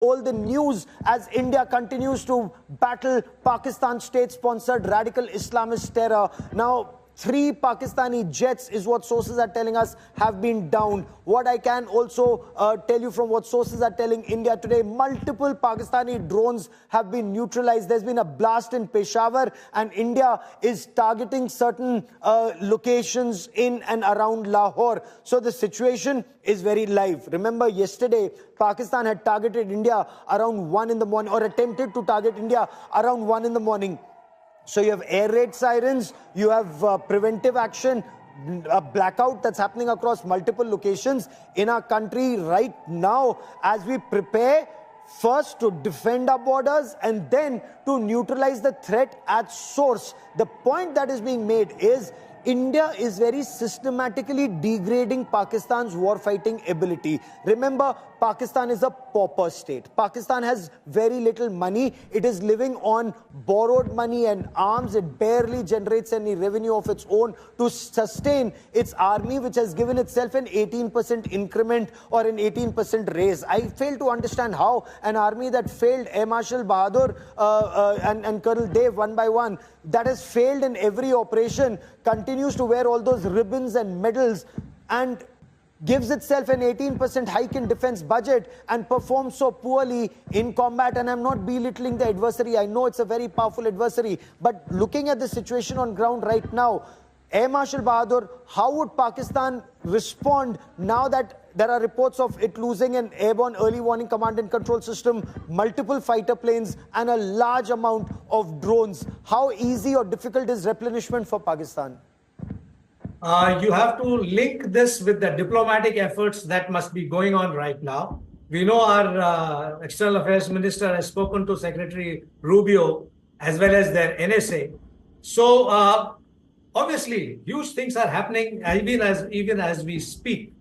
all the news as India continues to battle Pakistan state-sponsored radical Islamist terror. Now, 3 Pakistani jets is what sources are telling us have been downed. What I can also tell you from what sources are telling India today, multiple Pakistani drones have been neutralized. There's been a blast in Peshawar and India is targeting certain locations in and around Lahore. So the situation is very live. Remember yesterday, Pakistan had targeted India around 1 in the morning, or attempted to target India around 1 in the morning. So you have air raid sirens, you have preventive action, a blackout that's happening across multiple locations in our country right now as we prepare first to defend our borders and then to neutralize the threat at source. The point that is being made is India is very systematically degrading Pakistan's war-fighting ability. Remember, Pakistan is a pauper state. Pakistan has very little money. It is living on borrowed money and arms. It barely generates any revenue of its own to sustain its army, which has given itself an 18% increment or an 18% raise. I fail to understand how an army that failed Air Marshal Bahadur and Colonel Dev one by one, that has failed in every operation, continues to wear all those ribbons and medals and gives itself an 18% hike in defense budget and performs so poorly in combat. And I'm not belittling the adversary. I know it's a very powerful adversary. But looking at the situation on ground right now, Air Marshal Bahadur, how would Pakistan respond now that there are reports of it losing an airborne early warning command and control system, multiple fighter planes, and a large amount of drones? How easy or difficult is replenishment for Pakistan? You have to link this with the diplomatic efforts that must be going on right now. We know our External Affairs Minister has spoken to Secretary Rubio as well as their NSA. So obviously, huge things are happening even as we speak.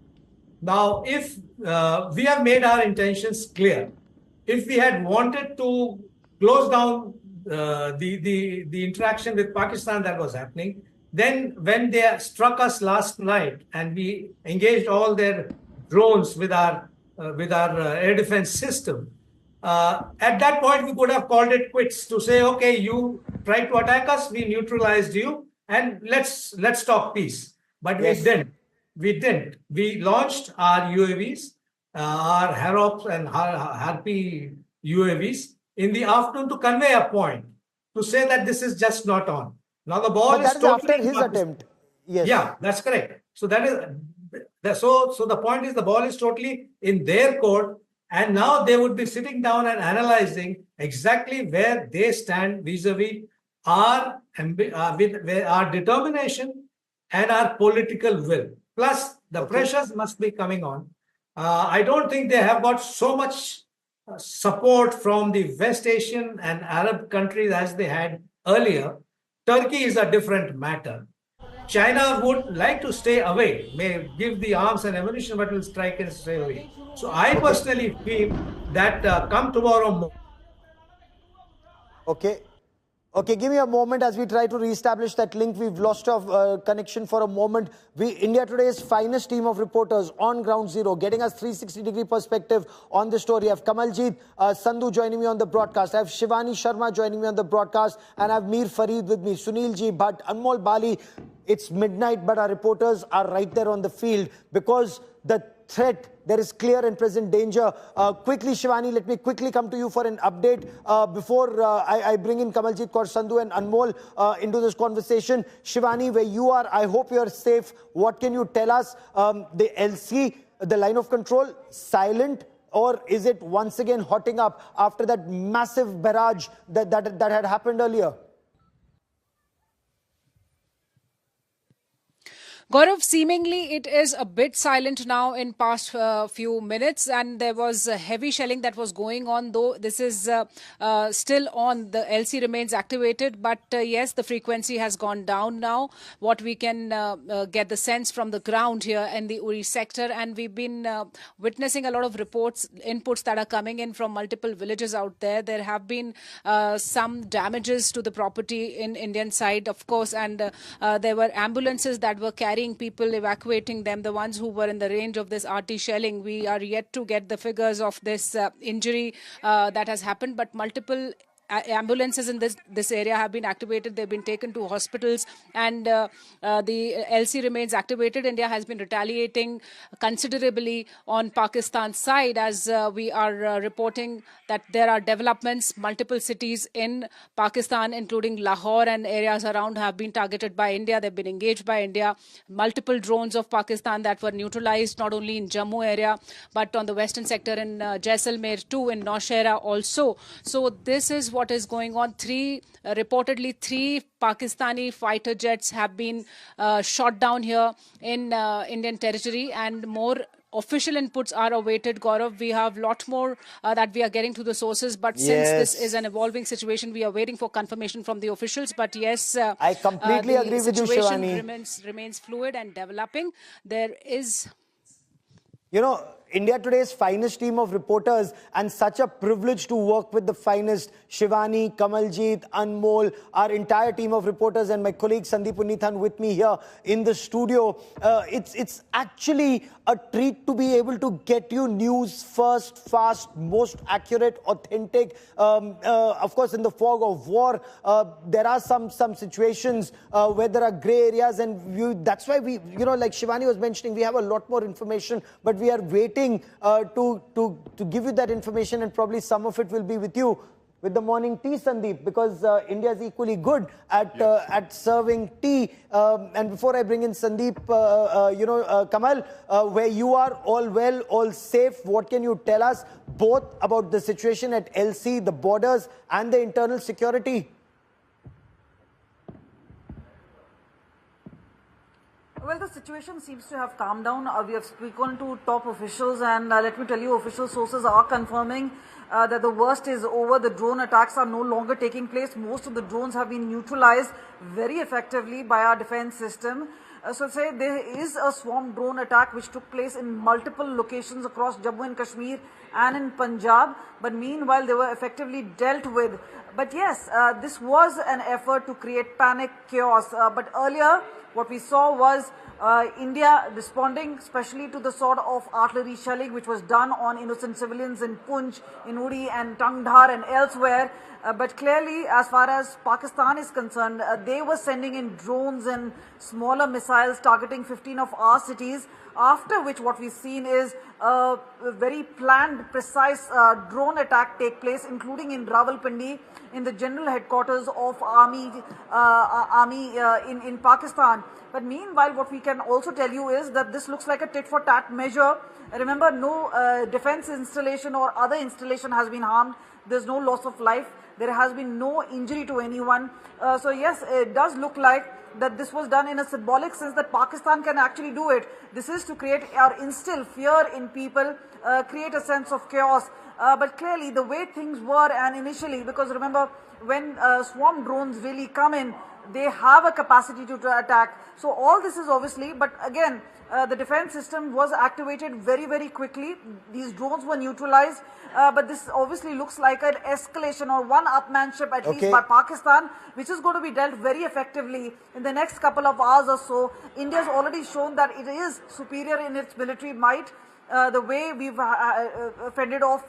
Now, if we have made our intentions clear, if we had wanted to close down the interaction with Pakistan that was happening, then when they struck us last night and we engaged all their drones with our air defense system, at that point we could have called it quits to say, okay, you tried to attack us, we neutralized you, and let's talk peace. But yes, we didn't. We launched our UAVs, our Harrops and Harpy UAVs in the afternoon to convey a point, to say that this is just not on. Now the ball is totally after his attempt. Yes. Yeah, that's correct. So that is so the point is the ball is totally in their court, and now they would be sitting down and analyzing exactly where they stand vis-a-vis our determination and our political will. Plus, the pressures must be coming on. I don't think they have got so much support from the West Asian and Arab countries as they had earlier. Turkey is a different matter. China would like to stay away, may give the arms and ammunition, but will strike and stay away. So I personally feel that come tomorrow. Okay, give me a moment as we try to reestablish that link. We've lost our connection for a moment. India Today's finest team of reporters on ground zero, getting us 360-degree perspective on the story. I have Kamaljeet Sandhu joining me on the broadcast. I have Shivani Sharma joining me on the broadcast. And I have Mir Fareed with me, Sunil Ji Bhatt, Anmol Bali. It's midnight, but our reporters are right there on the field because the threat, there is clear and present danger. Quickly, Shivani, let me quickly come to you for an update before I bring in Kamaljeet Kaur Sandhu and Anmol into this conversation. Shivani, where you are, I hope you're safe. What can you tell us? The LC, the line of control, silent, or is it once again hotting up after that massive barrage that had happened earlier? Gaurav, seemingly it is a bit silent now in past few minutes, and there was heavy shelling that was going on, though this is still on. The LC remains activated, but yes, the frequency has gone down now. What we can get the sense from the ground here in the Uri sector, and we've been witnessing a lot of inputs that are coming in from multiple villages out there. There have been some damages to the property in Indian side, of course, and there were ambulances that were carrying carrying people, evacuating them, the ones who were in the range of this RT shelling. We are yet to get the figures of this injury that has happened, but multiple ambulances in this area have been activated. They've been taken to hospitals, and the LC remains activated. India has been retaliating considerably on Pakistan's side, as we are reporting that there are developments. Multiple cities in Pakistan, including Lahore and areas around, have been targeted by India. They've been engaged by India. Multiple drones of Pakistan that were neutralized, not only in Jammu area, but on the western sector in Jaisalmer too, in Naushera also. So this is what is going on. Reportedly three Pakistani fighter jets have been shot down here in Indian territory, and more official inputs are awaited. Gaurav, we have a lot more that we are getting to the sources, but since this is an evolving situation, we are waiting for confirmation from the officials. But yes, I completely agree with you, Shivani. Remains fluid and developing. There is... You know, India Today's finest team of reporters, and such a privilege to work with the finest. Shivani, Kamaljeet, Anmol, our entire team of reporters, and my colleague Sandeep Unnithan with me here in the studio. It's actually a treat to be able to get you news first, fast, most accurate, authentic. Of course, in the fog of war, there are some situations where there are grey areas, and that's why we, like Shivani was mentioning, we have a lot more information, but we are waiting to give you that information, and probably some of it will be with you with the morning tea, Sandeep, because India is equally good at serving tea. And before I bring in Sandeep, Kamal, where you are, all well, all safe, what can you tell us both about the situation at LC, the borders, and the internal security? Well, the situation seems to have calmed down. We have spoken to top officials, and let me tell you, official sources are confirming that the worst is over. The drone attacks are no longer taking place. Most of the drones have been neutralized very effectively by our defense system. So say there is a swarm drone attack which took place in multiple locations across Jammu and Kashmir and in Punjab, but meanwhile they were effectively dealt with. But yes, this was an effort to create panic, chaos. But earlier, what we saw was India responding, especially to the sort of artillery shelling which was done on innocent civilians in Poonch, in Uri and Tangdhar and elsewhere. But clearly, as far as Pakistan is concerned, they were sending in drones and smaller missiles targeting 15 of our cities, after which what we've seen is a very planned, precise drone attack take place, including in Rawalpindi, in the general headquarters of army in Pakistan. But meanwhile, what we can also tell you is that this looks like a tit-for-tat measure. Remember, no defense installation or other installation has been harmed. There's no loss of life. There has been no injury to anyone. So yes, it does look like that this was done in a symbolic sense that Pakistan can actually do it. This is to create or instill fear in people, create a sense of chaos. But clearly the way things were, and initially, because remember, when swarm drones really come in, they have a capacity to attack. So all this is obviously, but again, the defense system was activated very, very quickly. These drones were neutralized. But this obviously looks like an escalation or one-upmanship, at least by Pakistan, which is going to be dealt very effectively in the next couple of hours or so. India has already shown that it is superior in its military might. The way we've fended off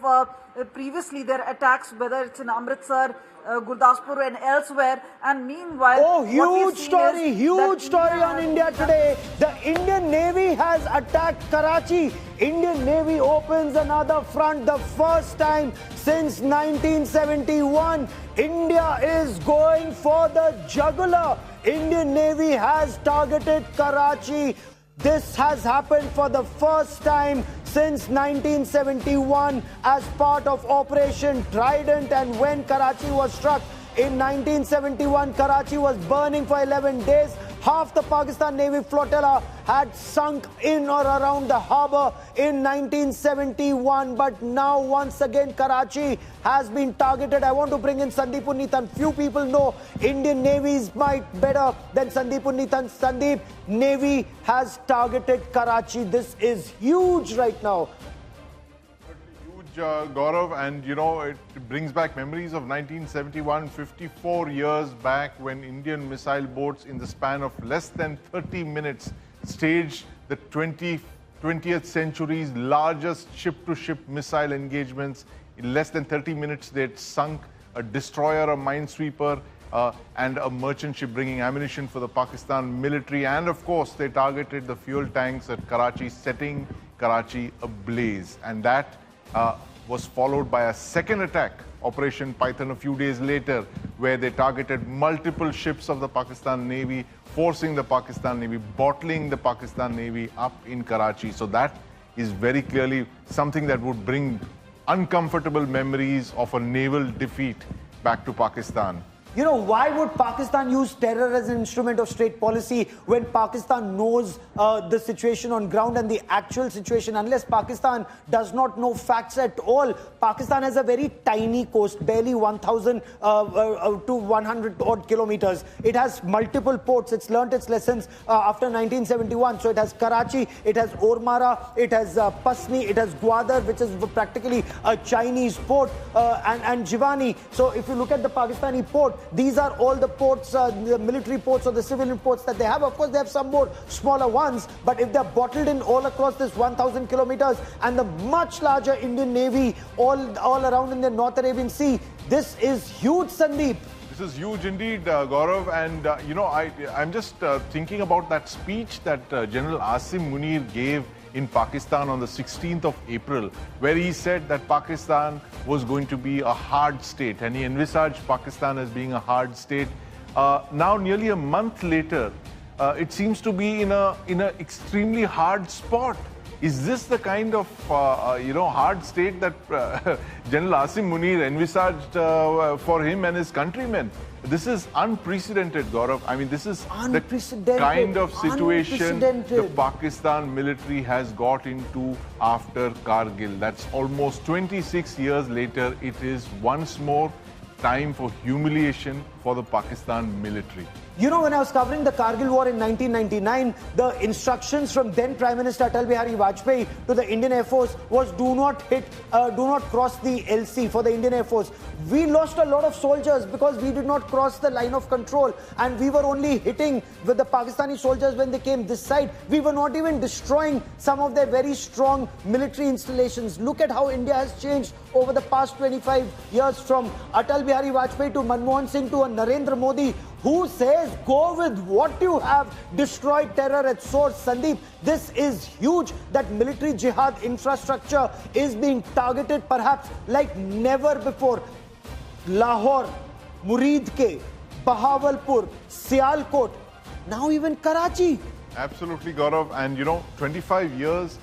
previously their attacks, whether it's in Amritsar, Gurdaspur and elsewhere, and meanwhile... huge story on India Today. The Indian Navy has attacked Karachi. Indian Navy opens another front, the first time since 1971. India is going for the jugular. Indian Navy has targeted Karachi. This has happened for the first time since 1971 as part of Operation Trident, and when Karachi was struck in 1971, Karachi was burning for 11 days. Half the Pakistan Navy flotilla had sunk in or around the harbour in 1971, but now once again Karachi has been targeted. I want to bring in Sandeep Unnithan. Few people know Indian Navy's might better than Sandeep Unnithan. Sandeep, Navy has targeted Karachi. This is huge right now. Gaurav, and it brings back memories of 1971, 54 years back, when Indian missile boats in the span of less than 30 minutes staged the 20th century's largest ship-to-ship missile engagements. In less than 30 minutes, they had sunk a destroyer, a minesweeper, and a merchant ship bringing ammunition for the Pakistan military. And of course, they targeted the fuel tanks at Karachi, setting Karachi ablaze. And that was followed by a second attack, Operation Python, a few days later, where they targeted multiple ships of the Pakistan Navy, forcing the Pakistan Navy, bottling the Pakistan Navy up in Karachi. So that is very clearly something that would bring uncomfortable memories of a naval defeat back to Pakistan. You know, why would Pakistan use terror as an instrument of state policy when Pakistan knows the situation on ground and the actual situation? Unless Pakistan does not know facts at all. Pakistan has a very tiny coast, barely 1,000 to 100 odd kilometers. It has multiple ports. It's learnt its lessons after 1971. So it has Karachi, it has Ormara, it has Pasni, it has Gwadar, which is practically a Chinese port, and Jiwani. So if you look at the Pakistani port, these are all the ports, the military ports or the civilian ports that they have. Of course, they have some more smaller ones, but if they're bottled in all across this 1,000 kilometers and the much larger Indian Navy all around in the North Arabian Sea, this is huge, Sandeep. This is huge indeed, Gaurav. And, you know, I'm just thinking about that speech that General Asim Munir gave in Pakistan on the 16th of April, where he said that Pakistan was going to be a hard state, and he envisaged Pakistan as being a hard state. Now, nearly a month later, it seems to be in an extremely hard spot. Is this the kind of hard state that General Asim Munir envisaged for him and his countrymen? This is unprecedented, Gaurav. I mean, this is the kind of situation the Pakistan military has got into after Kargil. That's almost 26 years later. It is once more time for humiliation for the Pakistan military. You know, when I was covering the Kargil war in 1999, the instructions from then Prime Minister Atal Bihari Vajpayee to the Indian Air Force was do not cross the LC for the Indian Air Force. We lost a lot of soldiers because we did not cross the line of control, and we were only hitting with the Pakistani soldiers when they came this side. We were not even destroying some of their very strong military installations. Look at how India has changed over the past 25 years, from Atal Bihari Vajpayee to Manmohan Singh to a Narendra Modi, who says go with what you have, destroy terror at source. Sandeep, this is huge that military jihad infrastructure is being targeted perhaps like never before. Lahore, Muridke, Bahawalpur, Sialkot, now even Karachi. Absolutely, Gaurav. And you know, 25 years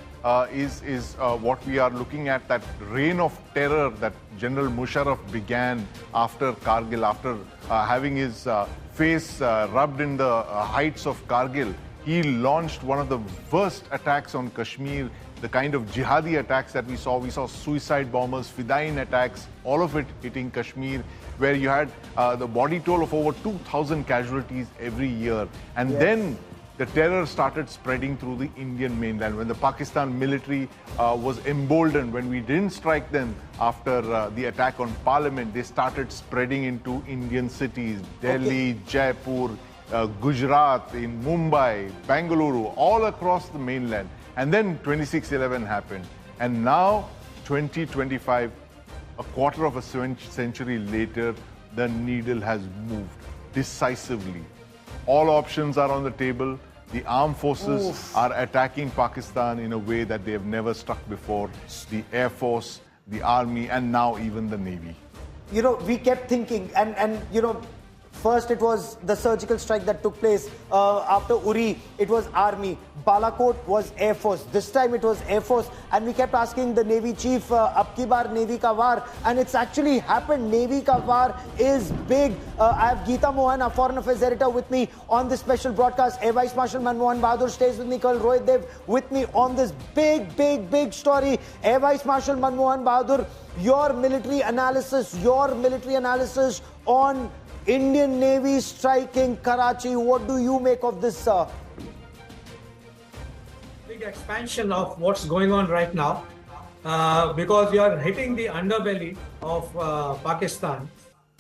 is what we are looking at, that reign of terror that General Musharraf began after Kargil, after having his face rubbed in the heights of Kargil. He launched one of the worst attacks on Kashmir, the kind of jihadi attacks that we saw. We saw suicide bombers, Fidain attacks, all of it hitting Kashmir, where you had the body toll of over 2,000 casualties every year. And then the terror started spreading through the Indian mainland. When the Pakistan military was emboldened, when we didn't strike them after the attack on Parliament, they started spreading into Indian cities, Delhi, Jaipur, Gujarat, in Mumbai, Bengaluru, all across the mainland. And then 26/11 happened. And now, 2025, a quarter of a century later, the needle has moved decisively. All options are on the table. The armed forces are attacking Pakistan in a way that they have never struck before. The Air Force, the Army, and now even the Navy. You know, we kept thinking, and you know, first it was the surgical strike that took place after Uri. It was Army. Balakot was Air Force. This time it was Air Force. And we kept asking the Navy chief, Ab ki baar Navy ka war. And it's actually happened. Navy ka war is big. I have Geeta Mohan, our Foreign Affairs editor, with me on this special broadcast. Air Vice Marshal Manmohan Bahadur stays with me. Colonel Rohit Dev with me on this big story. Air Vice Marshal Manmohan Bahadur, your military analysis on Indian Navy striking Karachi. What do you make of this, sir? Big expansion of what's going on right now, because you are hitting the underbelly of Pakistan,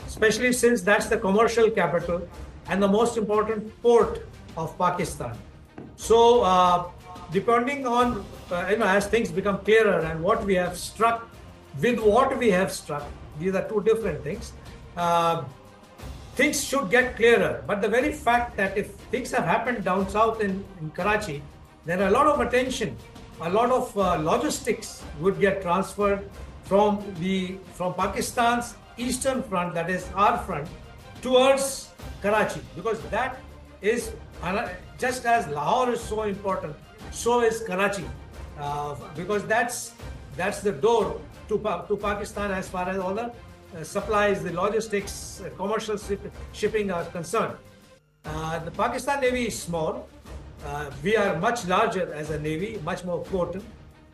especially since that's the commercial capital and the most important port of Pakistan. So, depending on, as things become clearer and what we have struck, with what we have struck, these are two different things. Things should get clearer. But the very fact that if things have happened down south in Karachi, there are a lot of attention, a lot of logistics would get transferred from Pakistan's eastern front, that is our front, towards Karachi, because that is just as Lahore is so important, so is Karachi, because that's the door to Pakistan as far as all the supplies, the logistics, commercial shipping are concerned. The Pakistan Navy is small. We are much larger as a Navy, much more potent.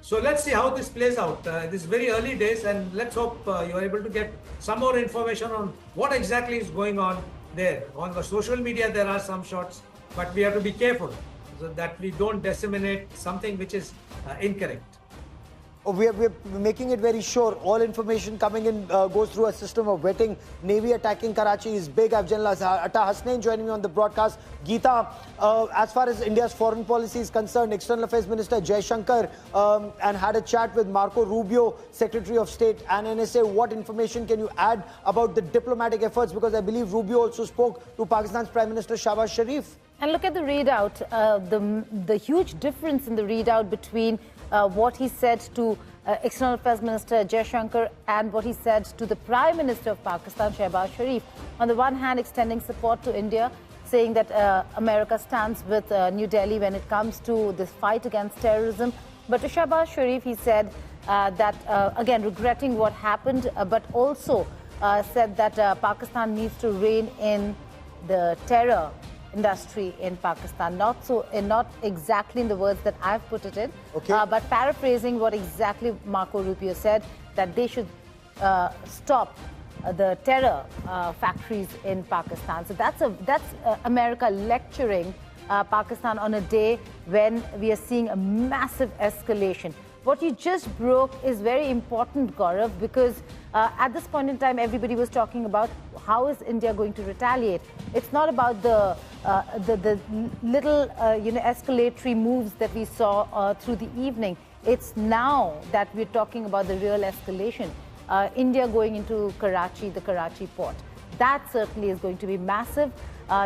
So let's see how this plays out. This is very early days, and let's hope you are able to get some more information on what exactly is going on there. On the social media, there are some shots, but we have to be careful so that we don't disseminate something which is incorrect. We're making it very sure all information coming in goes through a system of vetting. Navy attacking Karachi is big. I have General Atta Hasnain joining me on the broadcast. Geeta, as far as India's foreign policy is concerned, External Affairs Minister Jaishankar and had a chat with Marco Rubio, Secretary of State and NSA. What information can you add about the diplomatic efforts? Because I believe Rubio also spoke to Pakistan's Prime Minister Shahbaz Sharif. And look at the readout, the huge difference in the readout between what he said to External Affairs Minister Jaishankar and what he said to the Prime Minister of Pakistan, Shehbaz Sharif. On the one hand, extending support to India, saying that America stands with New Delhi when it comes to this fight against terrorism. But to Shehbaz Sharif, he said that, again, regretting what happened, but also said that Pakistan needs to rein in the terror industry in Pakistan. Not exactly in the words that I've put it in, but paraphrasing what exactly Marco Rubio said, that they should stop the terror factories in Pakistan. So that's America lecturing Pakistan on a day when we are seeing a massive escalation. What you just broke is very important, Gaurav, because at this point in time, everybody was talking about how is India going to retaliate. It's not about the little escalatory moves that we saw through the evening. It's now that we're talking about the real escalation. India going into Karachi, the Karachi port. That certainly is going to be massive.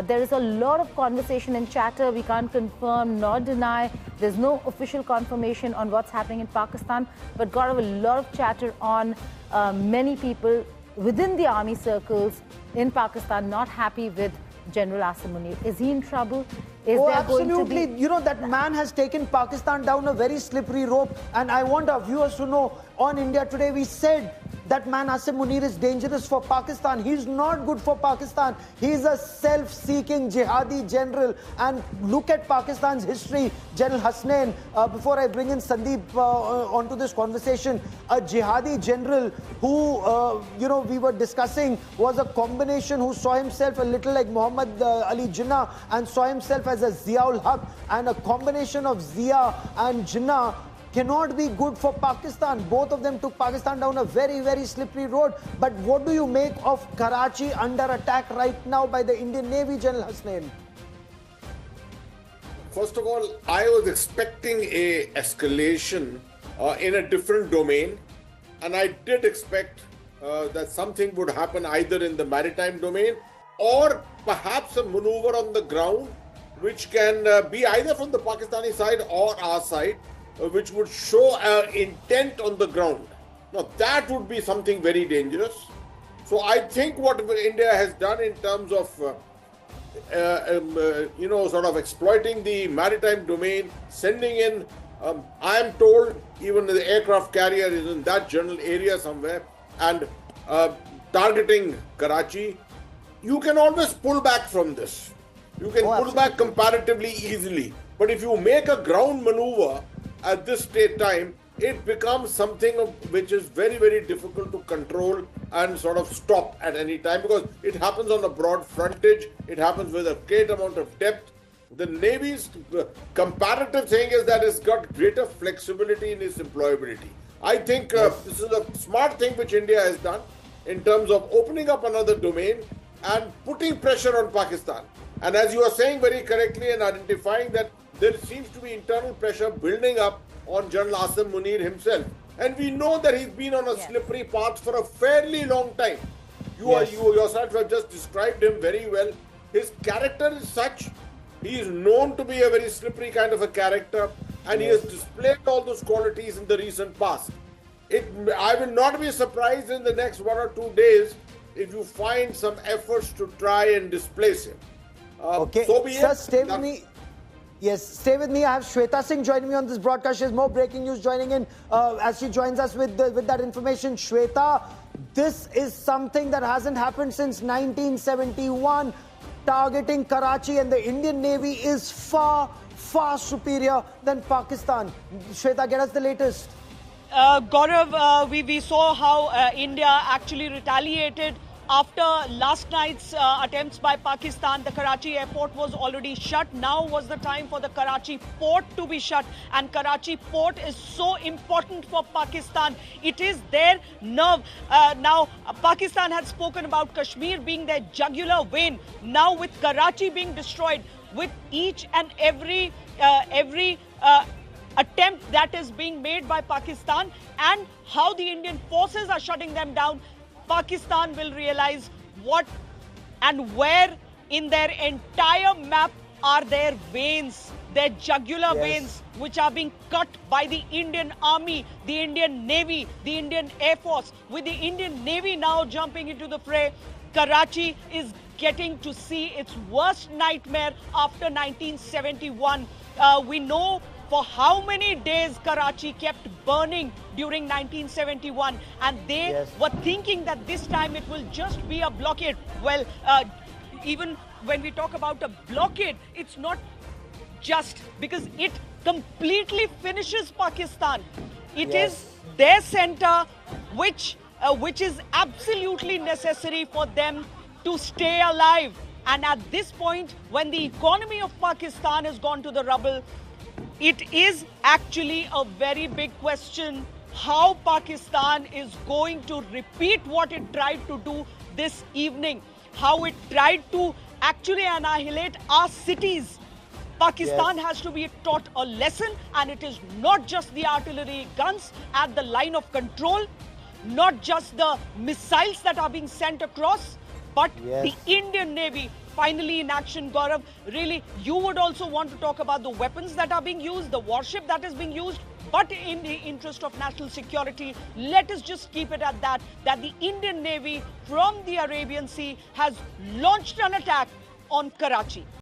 There is a lot of conversation and chatter. We can't confirm nor deny. There's no official confirmation on what's happening in Pakistan. But Gaurav, a lot of chatter on many people within the army circles in Pakistan not happy with General Asim Munir. Is he in trouble? Is there absolutely. Going to be... You know, that man has taken Pakistan down a very slippery rope. And I want our viewers to know, on India Today, we said that man Asim Munir is dangerous for Pakistan. He's not good for Pakistan. He's a self-seeking jihadi general. And look at Pakistan's history. General Hasnain, before I bring in Sandeep onto this conversation, a jihadi general who, we were discussing was a combination who saw himself a little like Muhammad Ali Jinnah and saw himself as a Zia-ul Haq, and a combination of Zia and Jinnah cannot be good for Pakistan. Both of them took Pakistan down a very, very slippery road. But what do you make of Karachi under attack right now by the Indian Navy, General Hasnain? First of all, I was expecting a escalation in a different domain, and I did expect that something would happen either in the maritime domain or perhaps a maneuver on the ground, which can be either from the Pakistani side or our side, which would show intent on the ground. Now, that would be something very dangerous. So I think what India has done in terms of, sort of exploiting the maritime domain, sending in, I am told even the aircraft carrier is in that general area somewhere, and targeting Karachi. You can always pull back from this. You can pull back comparatively easily. But if you make a ground maneuver at this state time, it becomes something which is very, very difficult to control and sort of stop at any time, because it happens on a broad frontage, it happens with a great amount of depth. The Navy's comparative thing is that it's got greater flexibility in its employability. I think this is a smart thing which India has done in terms of opening up another domain and putting pressure on Pakistan. And as you are saying very correctly and identifying that there seems to be internal pressure building up on General Asim Munir himself. And we know that he's been on a slippery path for a fairly long time. You yourself have just described him very well. His character is such. He is known to be a very slippery kind of a character, and he has displayed all those qualities in the recent past. I will not be surprised in the next 1 or 2 days if you find some efforts to try and displace him. Okay, so be sir, it. stay with me. Yes, stay with me. I have Shweta Singh joining me on this broadcast. She has more breaking news joining in as she joins us with that information. Shweta, this is something that hasn't happened since 1971. Targeting Karachi and the Indian Navy is far, far superior than Pakistan. Shweta, get us the latest. Gaurav, we saw how India actually retaliated after last night's attempts by Pakistan. The Karachi airport was already shut. Now was the time for the Karachi port to be shut. And Karachi port is so important for Pakistan. It is their nerve. Now, Pakistan had spoken about Kashmir being their jugular vein. Now with Karachi being destroyed, with each and every attempt that is being made by Pakistan and how the Indian forces are shutting them down, Pakistan will realize what and where in their entire map are their veins, their jugular veins, which are being cut by the Indian Army, the Indian Navy, the Indian Air Force. With the Indian Navy now jumping into the fray, Karachi is getting to see its worst nightmare after 1971. We know for how many days Karachi kept burning during 1971, and they were thinking that this time it will just be a blockade. Well, even when we talk about a blockade, it's not just, because it completely finishes Pakistan. It is their center, which is absolutely necessary for them to stay alive. And at this point, when the economy of Pakistan has gone to the rubble, it is actually a very big question how Pakistan is going to repeat what it tried to do this evening, how it tried to actually annihilate our cities. Pakistan has to be taught a lesson, and it is not just the artillery guns at the line of control, not just the missiles that are being sent across, but the Indian Navy finally in action. Gaurav, really, you would also want to talk about the weapons that are being used, the warship that is being used, but in the interest of national security, let us just keep it at that the Indian Navy from the Arabian Sea has launched an attack on Karachi.